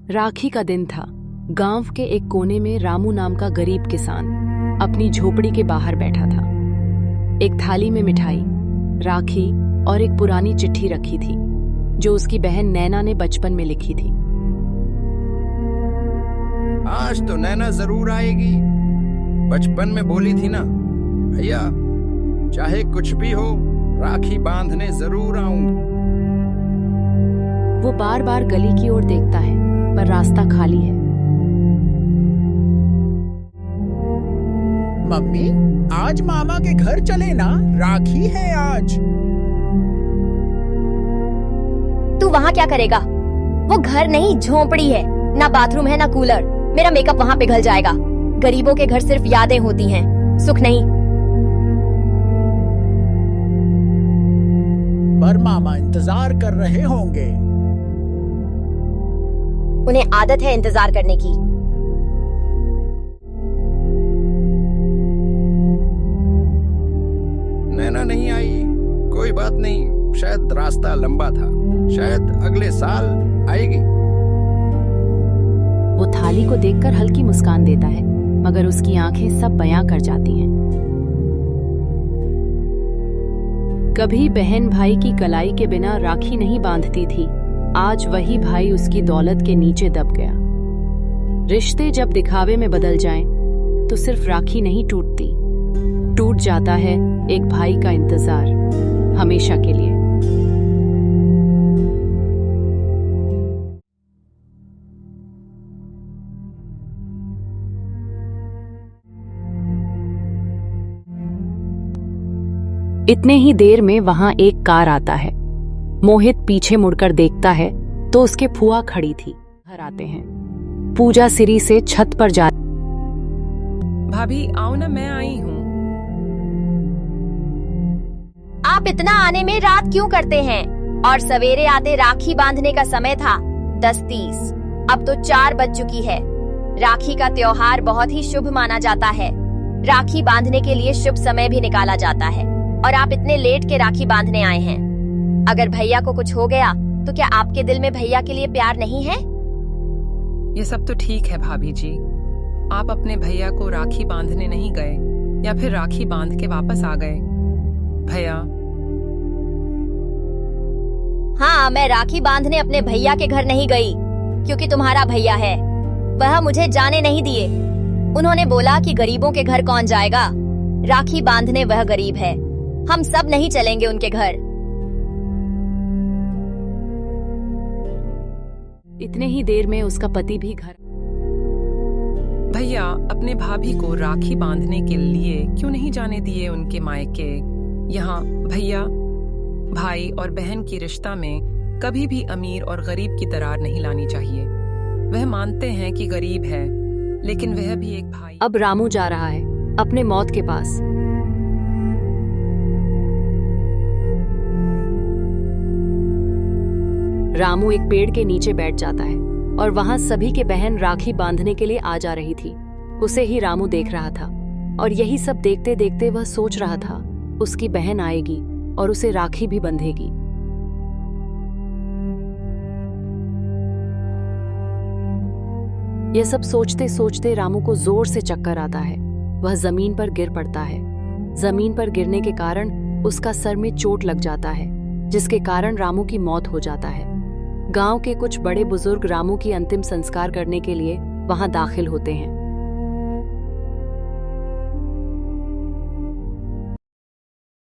राखी का दिन था। गांव के एक कोने में रामू नाम का गरीब किसान अपनी झोपड़ी के बाहर बैठा था। एक थाली में मिठाई, राखी और एक पुरानी चिट्ठी रखी थी जो उसकी बहन नैना ने बचपन में लिखी थी। आज तो नैना जरूर आएगी। बचपन में बोली थी ना, भैया चाहे कुछ भी हो राखी बांधने जरूर आऊंगी। वो बार बार गली की ओर देखता है पर रास्ता खाली है। मम्मी, आज मामा के घर चले ना, राखी है आज। तू वहाँ क्या करेगा? वो घर नहीं, झोंपड़ी है। ना बाथरूम है ना कूलर। मेरा मेकअप वहाँ पिघल जाएगा। गरीबों के घर सिर्फ यादें होती हैं, सुख नहीं। पर मामा इंतजार कर रहे होंगे। उन्हें आदत है इंतजार करने की। नैना नहीं आई, कोई बात नहीं, शायद रास्ता लंबा था, शायद अगले साल आएगी। वो थाली को देखकर हल्की मुस्कान देता है, मगर उसकी आंखें सब बयां कर जाती हैं। कभी बहन भाई की कलाई के बिना राखी नहीं बांधती थी। आज वही भाई उसकी दौलत के नीचे दब गया। रिश्ते जब दिखावे में बदल जाएं, तो सिर्फ राखी नहीं टूटती, टूट जाता है एक भाई का इंतजार, हमेशा के लिए। इतने ही देर में वहां एक कार आता है। मोहित पीछे मुड़कर देखता है तो उसके फुआ खड़ी थी। घर आते हैं। पूजा सीढ़ी से छत पर जा। भाभी आओ ना, मैं आई हूँ। आप इतना आने में रात क्यों करते हैं? और सवेरे आते राखी बांधने का समय था 10:30। अब तो 4 बज चुकी है। राखी का त्योहार बहुत ही शुभ माना जाता है। राखी बांधने के लिए शुभ समय भी निकाला जाता है, और आप इतने लेट के राखी बांधने आए हैं। अगर भैया को कुछ हो गया तो क्या आपके दिल में भैया के लिए प्यार नहीं है? ये सब तो ठीक है भाभी जी, आप अपने भैया को राखी बांधने नहीं गए या फिर राखी बांध के वापस आ गए? भैया। हाँ, मैं राखी बांधने अपने भैया के घर नहीं गई, क्योंकि तुम्हारा भैया है, वह मुझे जाने नहीं दिए। उन्होंने बोला कि गरीबों के घर कौन जाएगा, राखी बांधने वह गरीब है, हम सब नहीं चलेंगे उनके घर। इतने ही देर में उसका पति भी घर। भैया अपने भाभी को राखी बांधने के लिए क्यों नहीं जाने दिए उनके मायके? यहाँ भैया, भाई और बहन की रिश्ता में कभी भी अमीर और गरीब की दरार नहीं लानी चाहिए। वह मानते हैं कि गरीब है, लेकिन वह भी एक भाई। अब रामू जा रहा है अपने मौत के पास। रामू एक पेड़ के नीचे बैठ जाता है और वहां सभी के बहन राखी बांधने के लिए आ जा रही थी। उसे ही रामू देख रहा था, और यही सब देखते देखते वह सोच रहा था उसकी बहन आएगी और उसे राखी भी बंधेगी। यह सब सोचते सोचते रामू को जोर से चक्कर आता है। वह जमीन पर गिर पड़ता है। जमीन पर गिरने के कारण उसका सर में चोट लग जाता है, जिसके कारण रामू की मौत हो जाता है। गांव के कुछ बड़े बुजुर्ग रामू की अंतिम संस्कार करने के लिए वहां दाखिल होते हैं।